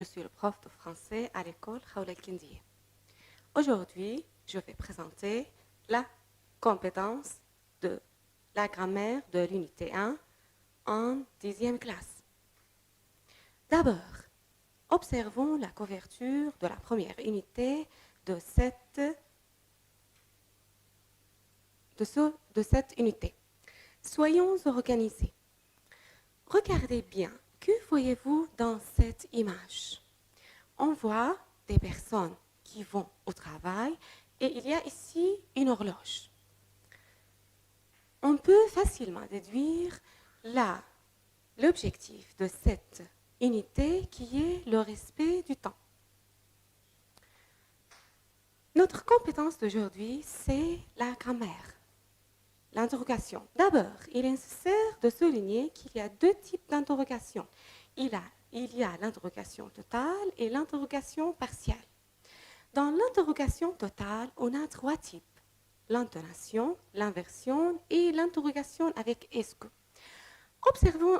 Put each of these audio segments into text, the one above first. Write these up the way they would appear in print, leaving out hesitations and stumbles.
Je suis le prof de français à l'école Khawla Kindiye. Aujourd'hui, je vais présenter la compétence de la grammaire de l'unité 1 en 10e classe. D'abord, observons la couverture de la première unité de cette unité. Soyons organisés. Regardez bien. Que voyez-vous dans cette image? On voit des personnes qui vont au travail et il y a ici une horloge. On peut facilement déduire l'objectif de cette unité qui est le respect du temps. Notre compétence d'aujourd'hui, c'est la grammaire. L'interrogation. D'abord, il est nécessaire de souligner qu'il y a deux types d'interrogation. Il y a l'interrogation totale et l'interrogation partielle. Dans l'interrogation totale, on a trois types. L'intonation, l'inversion et l'interrogation avec est-ce que. Observons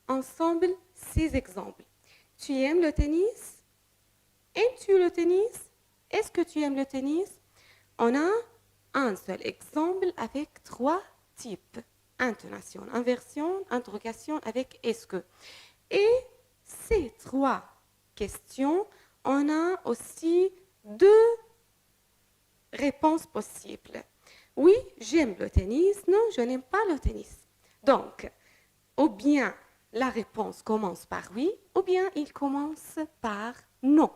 ensemble ces exemples. Tu aimes le tennis? Aimes-tu le tennis? Est-ce que tu aimes le tennis? On a un seul exemple avec trois types. Intonation, inversion, interrogation avec est-ce que. Et ces trois questions, on a aussi deux réponses possibles. Oui, j'aime le tennis. Non, je n'aime pas le tennis. Donc, ou bien la réponse commence par oui, ou bien il commence par non.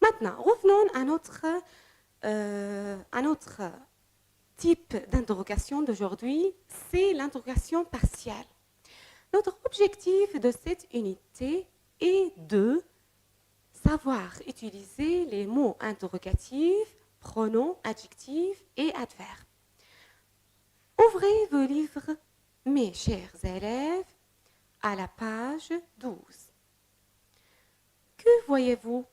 Maintenant, revenons à notre type d'interrogation d'aujourd'hui, c'est l'interrogation partielle. Notre objectif de cette unité est de savoir utiliser les mots interrogatifs, pronoms, adjectifs et adverbes. Ouvrez vos livres, mes chers élèves, à la page 12. Que voyez-vous?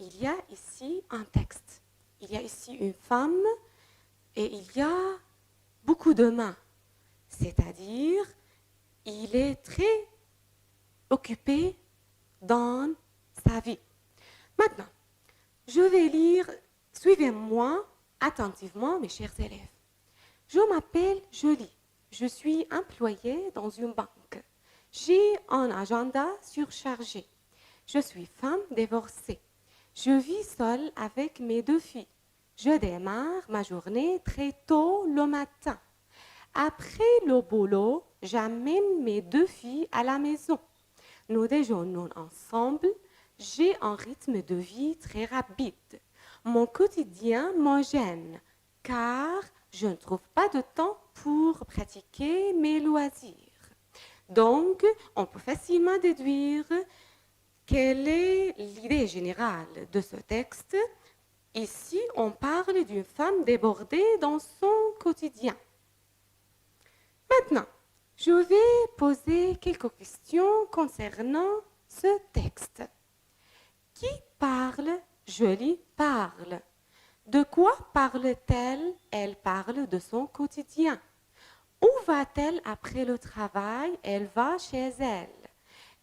Il y a ici un texte. Il y a ici une femme et il y a beaucoup de mains. C'est-à-dire, il est très occupé dans sa vie. Maintenant, je vais lire, suivez-moi attentivement, mes chers élèves. Je m'appelle Jolie. Je suis employée dans une banque. J'ai un agenda surchargé. Je suis femme divorcée. Je vis seule avec mes deux filles. Je démarre ma journée très tôt le matin. Après le boulot, j'amène mes deux filles à la maison. Nous déjeunons ensemble. J'ai un rythme de vie très rapide. Mon quotidien me gêne car je ne trouve pas de temps pour pratiquer mes loisirs. Donc, on peut facilement déduire quelle est l'idée générale de ce texte. Ici, on parle d'une femme débordée dans son quotidien. Maintenant, je vais poser quelques questions concernant ce texte. Qui parle? Jolie parle. De quoi parle-t-elle? Elle parle de son quotidien. Où va-t-elle après le travail? Elle va chez elle.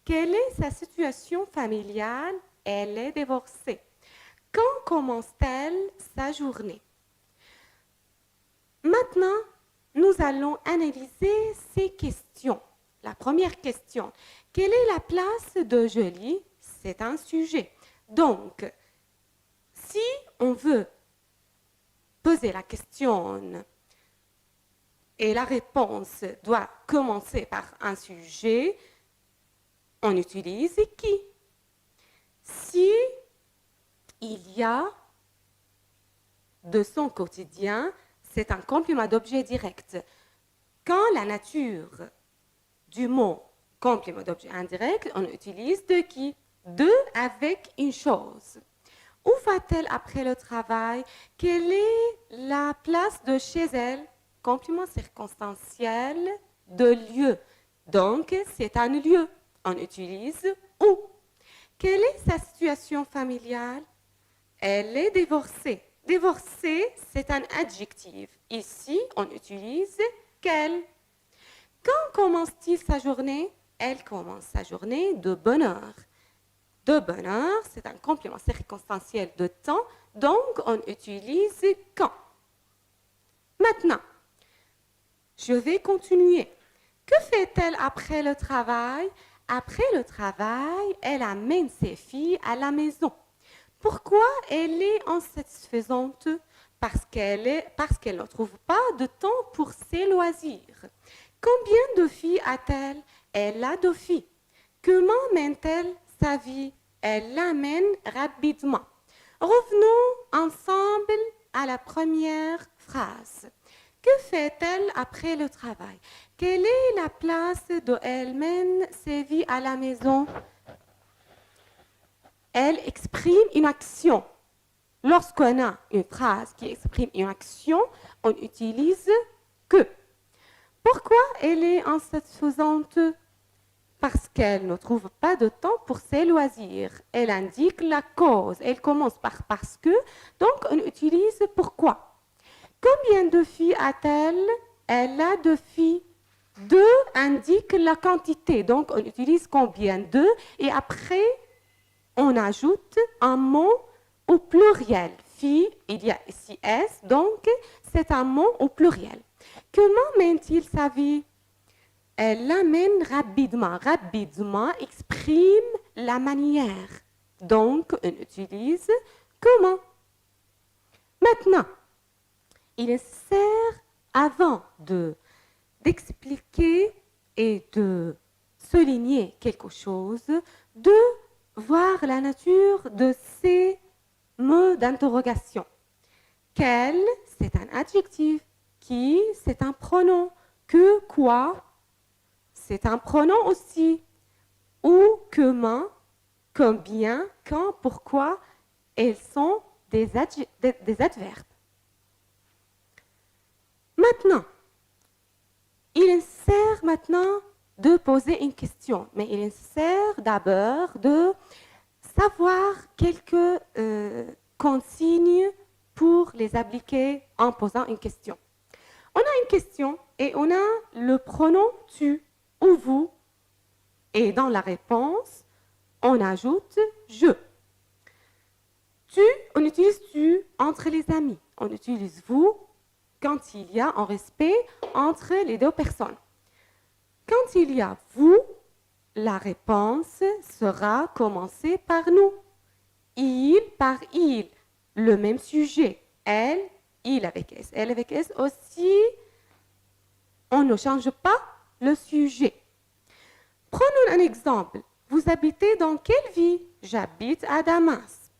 Quelle est sa situation familiale? Elle est divorcée. Quand commence-t-elle sa journée? Maintenant, nous allons analyser ces questions. La première question, quelle est la place de Jolie? C'est un sujet. Donc, si on veut poser la question et la réponse doit commencer par un sujet, on utilise qui? Si il y a de son quotidien, c'est un complément d'objet direct. Quand la nature du mot complément d'objet indirect, on utilise de qui? De avec une chose. Où va-t-elle après le travail? Quelle est la place de chez elle? Complément circonstanciel de lieu. Donc, c'est un lieu. On utilise où. Quelle est sa situation familiale? Elle est divorcée. Divorcée, c'est un adjectif. Ici, on utilise quelle. Quand commence-t-il sa journée? Elle commence sa journée de bonne heure. de bonheur, c'est un complément circonstanciel de temps, donc on utilise quand. Maintenant, je vais continuer. Que fait-elle après le travail? Après le travail, elle amène ses filles à la maison. Pourquoi elle est insatisfaisante? Parce qu'elle ne trouve pas de temps pour ses loisirs. Combien de filles a-t-elle? Elle a 2 filles. Comment mène-t-elle sa vie? Elle l'amène rapidement. Revenons ensemble à la première phrase. Que fait-elle après le travail? Quelle est la place d'où elle mène ses vies à la maison? Elle exprime une action. Lorsqu'on a une phrase qui exprime une action, on utilise que. Pourquoi elle est insatisfaisante? Parce qu'elle ne trouve pas de temps pour ses loisirs. Elle indique la cause. Elle commence par parce que, donc on utilise pourquoi. Combien de filles a-t-elle? Elle a 2 filles. 2 indique la quantité, donc on utilise combien de, et après on ajoute un mot au pluriel. Fille, il y a ici S, donc c'est un mot au pluriel. Comment mène-t-il sa vie? Elle l'amène rapidement. Rapidement exprime la manière. Donc, on utilise comment. Maintenant, il est nécessaire, avant d'expliquer et de souligner quelque chose, de voir la nature de ces mots d'interrogation. Quel, c'est un adjectif. Qui, c'est un pronom. Que, quoi, c'est un pronom aussi. Où, comment, combien, quand, pourquoi, elles sont des adverbes. Maintenant, il est nécessaire maintenant de poser une question, mais il est nécessaire d'abord de savoir quelques consignes pour les appliquer en posant une question. On a une question et on a le pronom tu ou vous, et dans la réponse, on ajoute je. Tu, on utilise tu entre les amis, on utilise vous quand il y a un respect entre les 2 personnes. Quand il y a vous, la réponse sera commencée par nous. Il par il, le même sujet. Elle, il avec S. Elle avec S aussi, on ne change pas le sujet. Prenons un exemple. Vous habitez dans quelle ville? J'habite à Damas.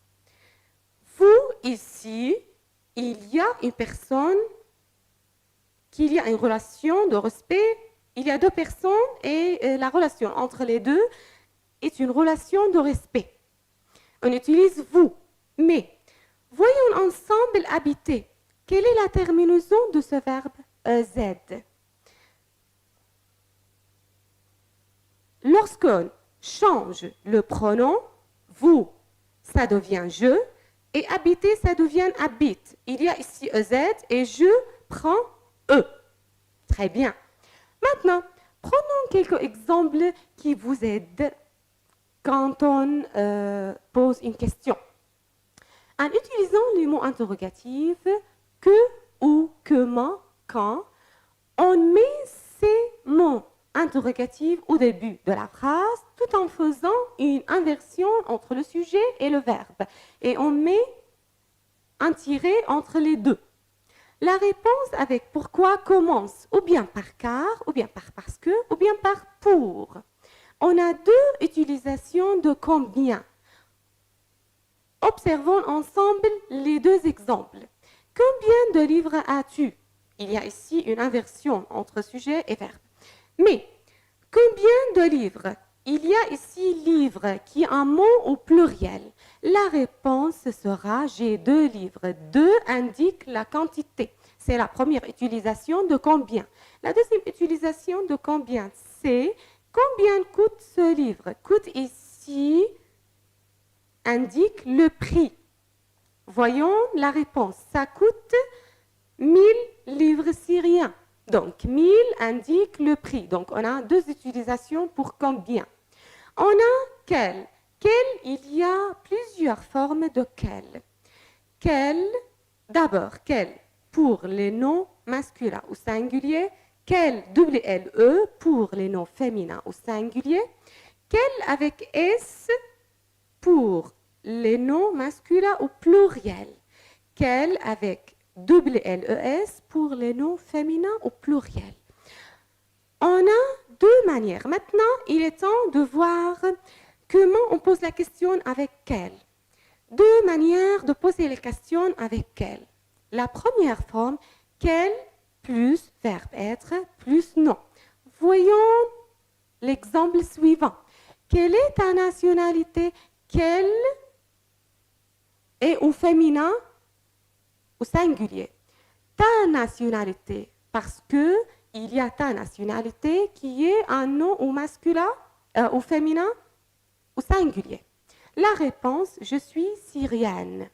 Vous, ici, il y a une personne, qu'il y a une relation de respect. Il y a 2 personnes et la relation entre les 2 est une relation de respect. On utilise vous. Mais, voyons ensemble habiter. Quelle est la terminaison de ce verbe EZ? Lorsqu'on change le pronom, vous, ça devient je, et habiter, ça devient habite. Il y a ici EZ et je prends E. Très bien. Maintenant, prenons quelques exemples qui vous aident quand on pose une question. En utilisant les mots interrogatifs que, où, comment, quand, on met ces mots interrogatifs au début de la phrase tout en faisant une inversion entre le sujet et le verbe. Et on met un tiret entre les 2. La réponse avec pourquoi commence ou bien par car, ou bien par parce que, ou bien par pour. On a 2 utilisations de combien. Observons ensemble les 2 exemples. Combien de livres as-tu? Il y a ici une inversion entre sujet et verbe. Mais, combien de livres? Il y a ici livre qui est un mot au pluriel. La réponse sera j'ai 2 livres. 2 indique la quantité. C'est la première utilisation de combien. La deuxième utilisation de combien, c'est combien coûte ce livre? Coûte ici indique le prix. Voyons la réponse. Ça coûte 1000 livres syriens. Donc, 1000 indique le prix. Donc, on a 2 utilisations pour combien. On a quel? il y a plusieurs formes de quel. Quel, d'abord, quel pour les noms masculins au singulier, quel WLE pour les noms féminins au singulier, quel avec S pour les noms masculins au pluriel, quel avec WLES pour les noms féminins au pluriel. On a deux manières. Maintenant, il est temps de voir comment on pose la question avec quel. Deux manières de poser les questions avec quel. La première forme, quel plus verbe être plus nom. Voyons l'exemple suivant. Quelle est ta nationalité? Quelle est au féminin, au singulier. Ta nationalité, parce que il y a ta nationalité qui est un nom au masculin, au féminin, au singulier. La réponse, je suis syrienne.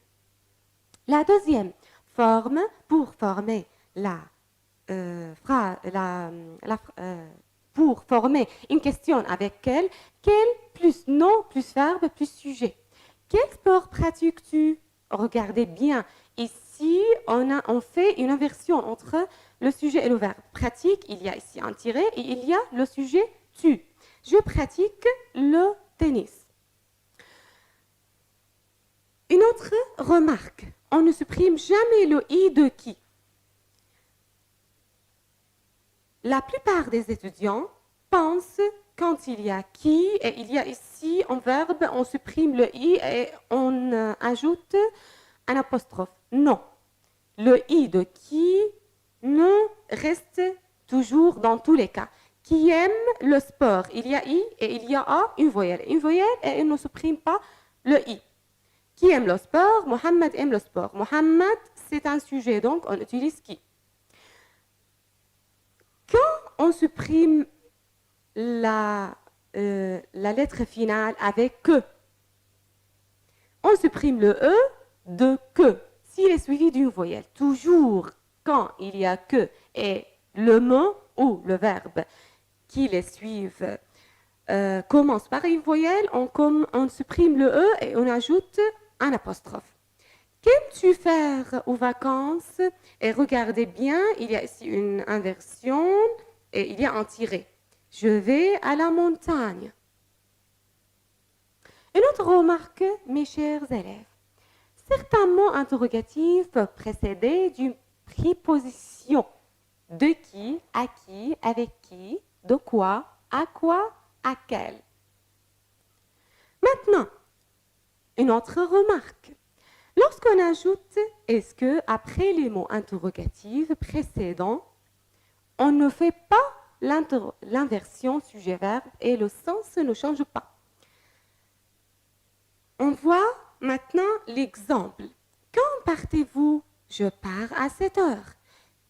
La deuxième forme, pour former pour former une question avec quel plus nom plus verbe plus sujet. Quel sport pratiques-tu? Regardez bien. Ici, on fait une inversion entre le sujet et le verbe. Pratique, il y a ici un tiret et il y a le sujet tu. Je pratique le tennis. Une autre remarque, on ne supprime jamais le i de qui. La plupart des étudiants pensent quand il y a qui et il y a ici un verbe, on supprime le i et on ajoute un apostrophe. Non, le i de qui ne reste toujours dans tous les cas. Qui aime le sport, il y a i et il y a a, une voyelle. Une voyelle et on ne supprime pas le i. Qui aime le sport? Mohamed aime le sport. Mohamed, c'est un sujet, donc on utilise qui. Quand on supprime la lettre finale avec que, on supprime le e de que, s'il est suivi d'une voyelle. Toujours quand il y a que et le mot ou le verbe qui les suivent commence par une voyelle, on supprime le e et on ajoute un apostrophe. Qu'aimes-tu faire aux vacances? Et regardez bien, il y a ici une inversion et il y a un tiret. Je vais à la montagne. Une autre remarque, mes chers élèves. Certains mots interrogatifs peuvent précéder d'une préposition. De qui, à qui, avec qui, de quoi, à quel. Maintenant, une autre remarque. Lorsqu'on ajoute est-ce que après les mots interrogatifs précédents, on ne fait pas l'inversion sujet-verbe et le sens ne change pas. On voit maintenant l'exemple. Quand partez-vous? Je pars à 7 heures.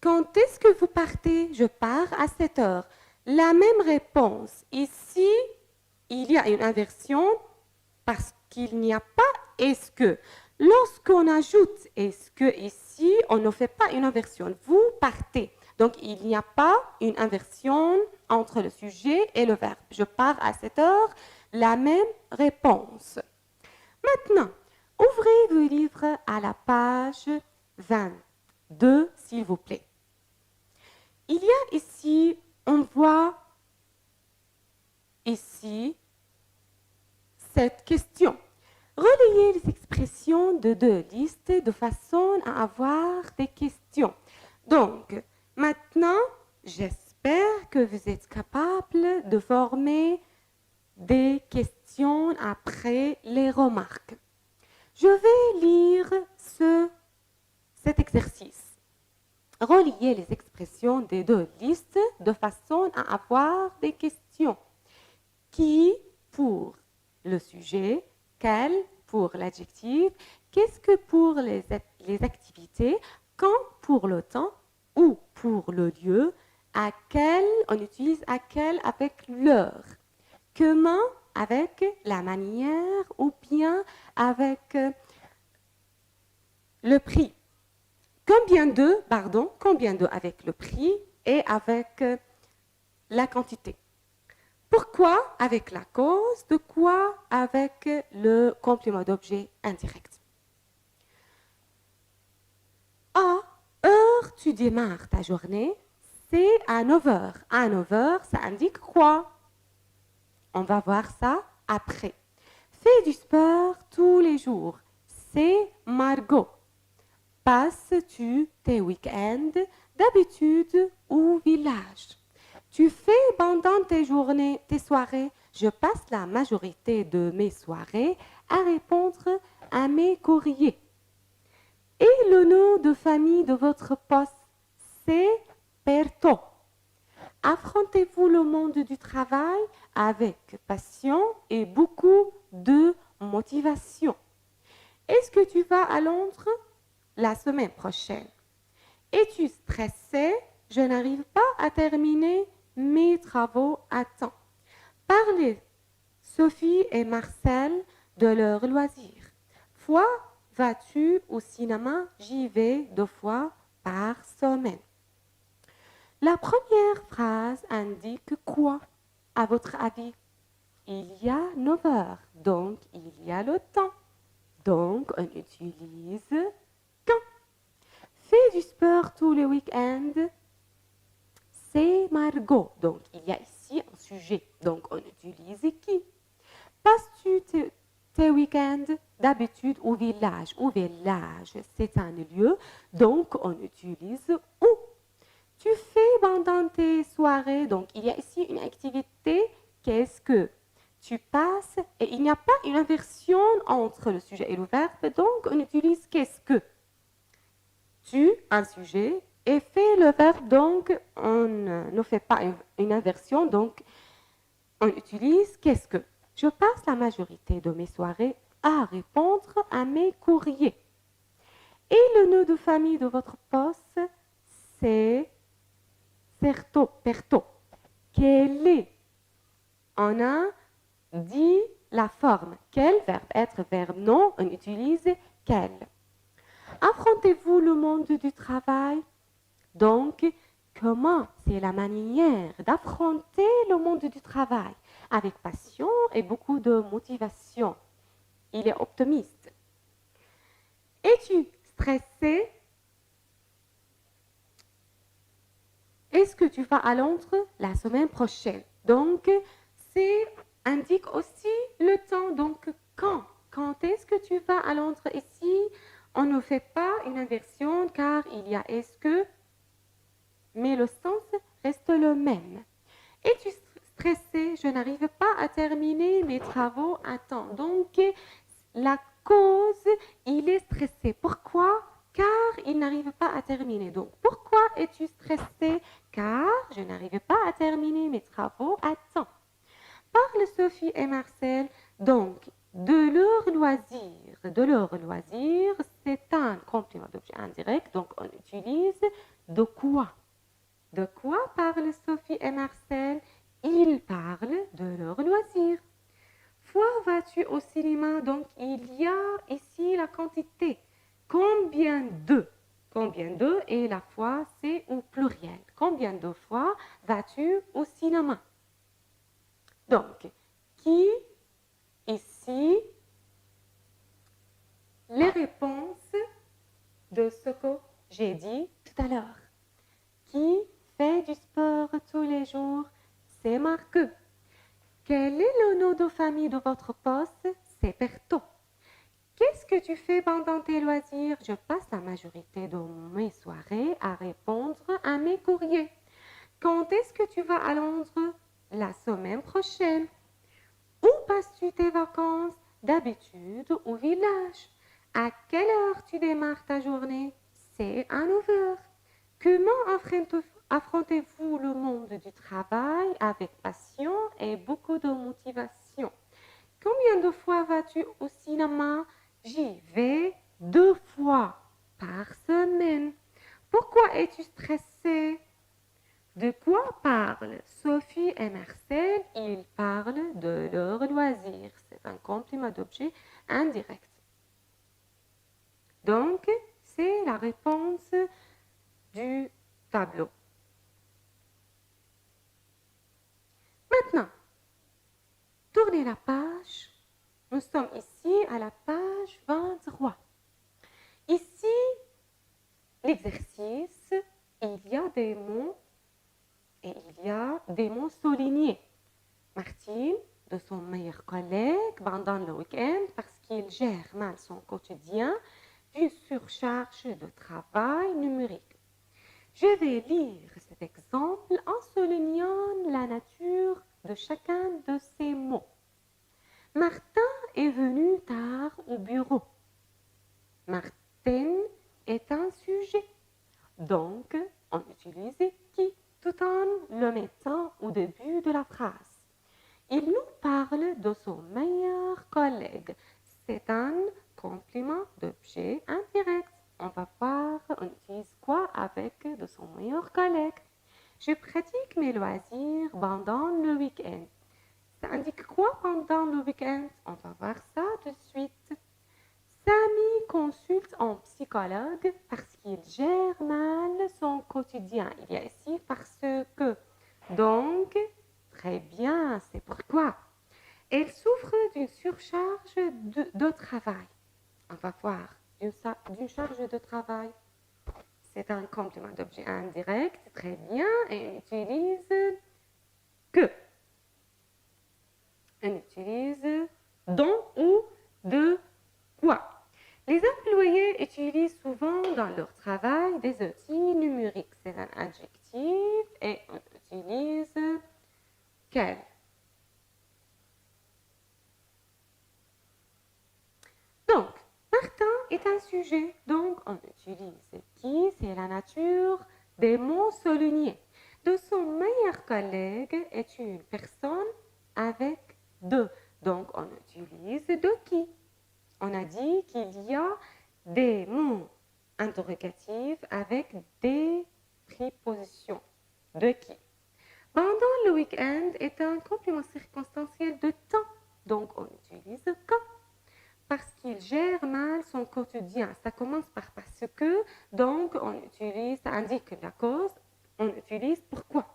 Quand est-ce que vous partez? Je pars à 7 heures. La même réponse. Ici, il y a une inversion parce qu'il n'y a pas est-ce que. Lorsqu'on ajoute est-ce que ici, on ne fait pas une inversion. Vous partez. Donc, il n'y a pas une inversion entre le sujet et le verbe. Je pars à 7 heures. La même réponse. Maintenant, ouvrez vos livres à la page 22, s'il vous plaît. Il y a ici, on voit ici cette question. Relayez les expressions de deux listes de façon à avoir des questions. Donc, maintenant, j'espère que vous êtes capable de former des questions après les remarques. Je vais lire cet exercice. Reliez les expressions des deux listes de façon à avoir des questions. Qui pour le sujet, quel pour l'adjectif, qu'est-ce que pour les activités, quand pour le temps, où pour le lieu, à quel, on utilise à quel avec l'heure. Comment avec la manière ou bien avec le prix. Combien de avec le prix et avec la quantité. Pourquoi avec la cause, de quoi avec le complément d'objet indirect. À heure tu démarres ta journée, c'est à 9 heures. À 9 heures, ça indique quoi? On va voir ça après. Fais du sport tous les jours. C'est Margot. Passes-tu tes week-ends d'habitude au village? Tu fais pendant tes journées, tes soirées. Je passe la majorité de mes soirées à répondre à mes courriers. Et le nom de famille de votre poste, c'est Perto. Affrontez-vous le monde du travail avec passion et beaucoup de motivation. Est-ce que tu vas à Londres la semaine prochaine? Es-tu stressé? Je n'arrive pas à terminer mes travaux à temps. Parlez, Sophie et Marcel, de leurs loisirs. Fois, vas-tu au cinéma? J'y vais 2 fois par semaine. La première phrase indique quoi, à votre avis? Il y a 9 heures, donc il y a le temps. Donc, on utilise quand. Fais du sport tous les week-ends, c'est Margot. Donc, il y a ici un sujet. Donc, on utilise qui. Passes-tu tes week-ends d'habitude au village? Au village, c'est un lieu, donc on utilise où. Tu fais pendant tes soirées, donc il y a ici une activité, qu'est-ce que tu passes, et il n'y a pas une inversion entre le sujet et le verbe, donc on utilise qu'est-ce que. Tu, un sujet, et fais le verbe, donc on ne fait pas une inversion, donc on utilise qu'est-ce que. Je passe la majorité de mes soirées à répondre à mes courriers. Et le nom de famille de votre poste, c'est Perto. Quel est? On a dit la forme. Quel verbe être, verbe non, on utilise quel. Affrontez-vous le monde du travail? Donc, comment? C'est la manière d'affronter le monde du travail avec passion et beaucoup de motivation. Il est optimiste. Es-tu stressé? Est-ce que tu vas à Londres la semaine prochaine? Donc, c'est indique aussi le temps. Donc, quand? Quand est-ce que tu vas à Londres? Ici, on ne fait pas une inversion car il y a est-ce que, mais le sens reste le même. Es-tu stressé? Je n'arrive pas à terminer mes travaux à temps. Donc, la cause, il est stressé. Pourquoi? Car il n'arrive pas à terminer. Donc, pourquoi es-tu stressé? Car je n'arrive pas à terminer mes travaux à temps. Parle Sophie et Marcel, donc, de leur loisir. De leur loisir, c'est un complément d'objet indirect, donc on utilise de quoi? De quoi parlent Sophie et Marcel? Ils parlent de leur loisir. Fois vas-tu au cinéma? Donc, il y a ici la quantité. Combien de? Combien de? Et la fois, c'est au pluriel. Combien de fois vas-tu au cinéma? Donc, qui, ici, les réponses de ce que j'ai dit tout à l'heure. Qui fait du sport tous les jours? C'est Marc. Quel est le nom de famille de votre poste? C'est Perto. Qu'est-ce que tu fais pendant tes loisirs? Je passe la majorité de mes soirées à répondre à mes courriers. Quand est-ce que tu vas à Londres? La semaine prochaine. Où passes-tu tes vacances? D'habitude au village. À quelle heure tu démarres ta journée? C'est à 9 heures. Comment affrontez-vous le monde du travail avec passion et beaucoup de motivation? Combien de fois vas-tu au cinéma? J'y vais 2 fois par semaine. Pourquoi es-tu stressé? De quoi parlent Sophie et Marcel? Ils parlent de leur loisir. C'est un complément d'objet indirect. Donc, c'est la réponse du tableau. Maintenant, Tournez la page. Nous sommes ici à la page 23. Ici, l'exercice, il y a des mots et il y a des mots soulignés. Martine, de son meilleur collègue pendant le week-end parce qu'il gère mal son quotidien d'une surcharge de travail numérique. Je vais lire cet exemple en soulignant la nature de chacun de ces mots. Martin est venu tard au bureau. Martin est un sujet. Donc, on utilise qui tout en le mettant au début de la phrase. Il nous parle de son meilleur collègue. C'est un complément d'objet indirect. On va voir, on utilise quoi avec de son meilleur collègue. Je pratique mes loisirs pendant le week-end. Ça indique quoi pendant le week-end? On va voir ça tout de suite. Samy consulte un psychologue parce qu'il gère mal son quotidien. Il y a ici parce que. Donc, très bien, c'est pourquoi. Elle souffre d'une surcharge de travail. On va voir d'une charge de travail. C'est un complément d'objet indirect, très bien, et on utilise que. On utilise dont ou de quoi. Les employés utilisent souvent dans leur travail des outils numériques. C'est un adjectif et on utilise quel. Donc, Martin est un sujet, donc on utilise qui, c'est la nature des mots soulignés. De son meilleur collègue est une personne avec de, donc on utilise de qui. On a dit qu'il y a des mots interrogatifs avec des prépositions. De qui. Pendant le week-end est un complément circonstanciel de temps, donc on utilise quand. Parce qu'il gère mal son quotidien. Ça commence par parce que, donc on utilise, ça indique la cause, on utilise pourquoi.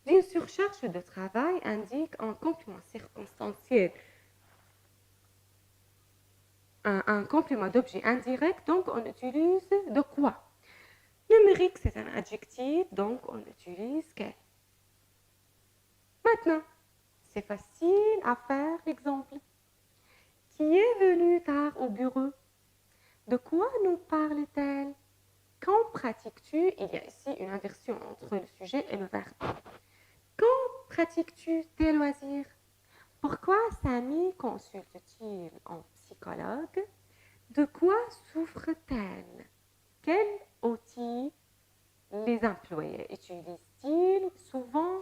D'une surcharge de travail indique un complément circonstanciel. Un complément d'objet indirect, donc on utilise de quoi. Numérique, c'est un adjectif, donc on utilise quel. Maintenant, c'est facile à faire l'exemple. Qui est venu tard au bureau? De quoi nous parle-t-elle? Quand pratiques-tu? Il y a ici une inversion entre le sujet et le verbe. Quand pratiques-tu tes loisirs? Pourquoi Samy consulte-t-il un psychologue? De quoi souffre-t-elle? Quel outil les employés utilisent-ils souvent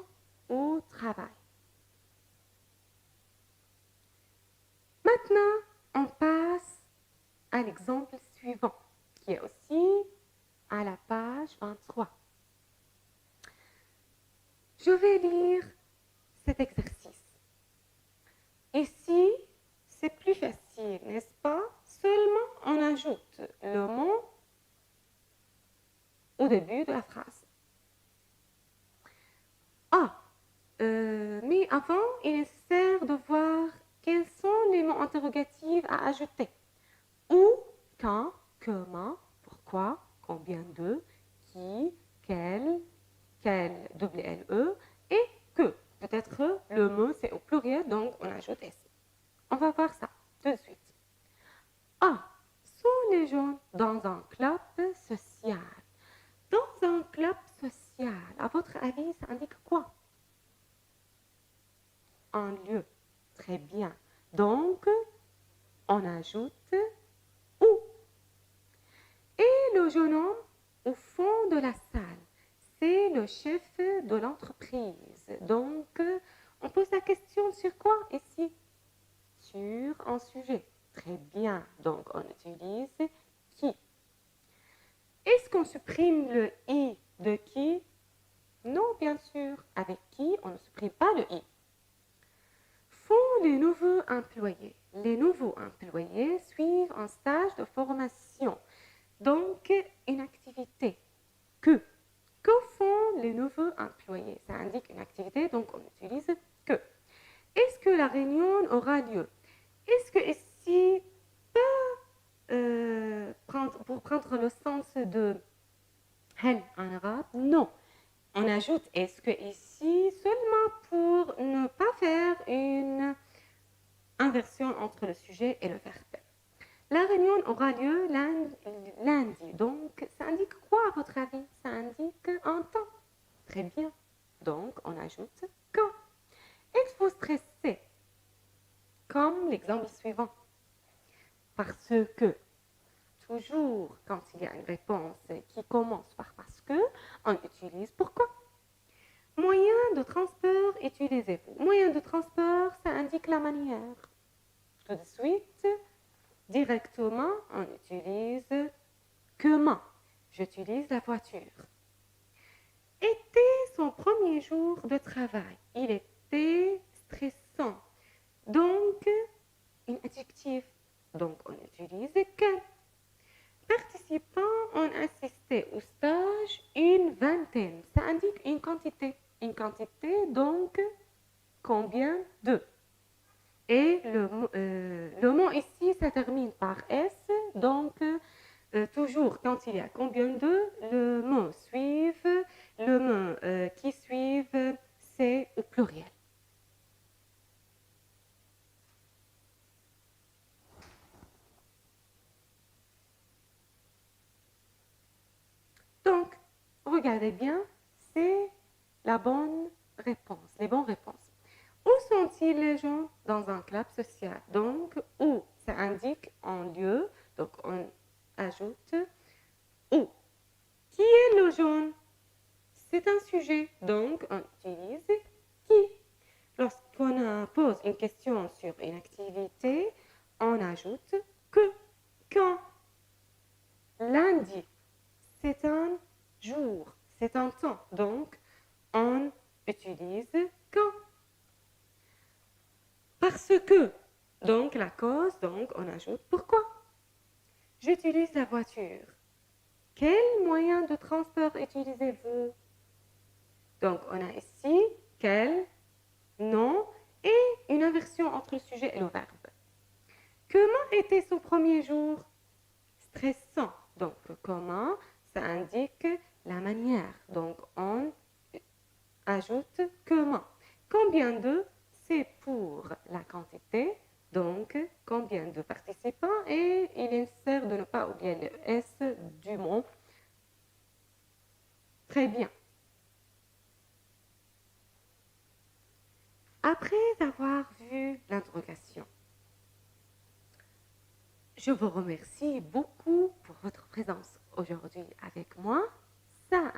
au travail? Maintenant, on passe à l'exemple suivant, qui est aussi à la page 23. Je vais lire cet exercice. Ici, c'est plus facile, n'est-ce pas? Seulement, on ajoute le mot au début de la phrase. Mais avant, il est nécessaire de voir quels sont les mots interrogatifs à ajouter. Où, quand, comment, pourquoi, combien de, qui, quel, WLE et que. Peut-être le mot c'est au pluriel, donc on ajoute S. On va voir ça tout de suite. Sont les jeunes dans un club social? Dans un club social, à votre avis, ça indique quoi? Un lieu. Très bien. Donc, on ajoute où? Et le jeune homme au fond de la salle, c'est le chef de l'entreprise. Donc, on pose la question sur quoi ici? Sur un sujet. Très bien. Donc, on utilise qui. Est-ce qu'on supprime le i de qui? Non, bien sûr. Avec qui, on ne supprime pas le i. Font les nouveaux employés. Les nouveaux employés suivent un stage de formation. Donc, une activité. Que font les nouveaux employés? Ça indique une activité, donc on utilise que. est-ce que la réunion aura lieu? Est-ce que ici, pour prendre le sens de هل en arabe? Non. On ajoute est-ce que ici seulement pour ne pas faire une inversion entre le sujet et le verbe. La réunion aura lieu lundi. Donc, ça indique quoi à votre avis? Ça indique un temps. Très bien. Donc, on ajoute quand. Êtes-vous stressé? Comme l'exemple suivant. Parce que, toujours quand il y a une réponse qui commence par parce que, on utilise pourquoi. Moyen de transport utilisez-vous? Moyen de transport, ça indique la manière. Tout de suite, directement, on utilise comment. J'utilise la voiture. Était son premier jour de travail. Il était stressant. Donc, un adjectif. Donc, on utilise quel. Participants ont assisté au stage une vingtaine. Ça indique une quantité. Une quantité, donc, combien de. Et le mot ici, ça termine par S. Donc, toujours, quand il y a combien de, le mot qui suivent, c'est au pluriel. Donc, regardez bien, c'est la bonne réponse, les bonnes réponses. Où sont-ils les gens? Dans un club social. Donc, où, ça indique un lieu. Donc, on ajoute où. Qui est le jaune? C'est un sujet. Donc, on utilise qui. Lorsqu'on pose une question sur une activité, on ajoute que. Quand. Lundi, c'est un jour, c'est un temps. Donc, on utilise quand. Parce que, donc la cause, donc on ajoute pourquoi. J'utilise la voiture. Quel moyen de transport utilisez-vous? Donc on a ici quel, non et une inversion entre le sujet et le verbe. Comment était son premier jour? Stressant. Donc comment, ça indique la manière. Donc on ajoute comment. Combien de, c'est pour la quantité. Donc, combien de participants? Et il est nécessaire de ne pas oublier le S du mot. Très bien. Après avoir vu l'interrogation, je vous remercie beaucoup pour votre présence aujourd'hui avec moi. Ça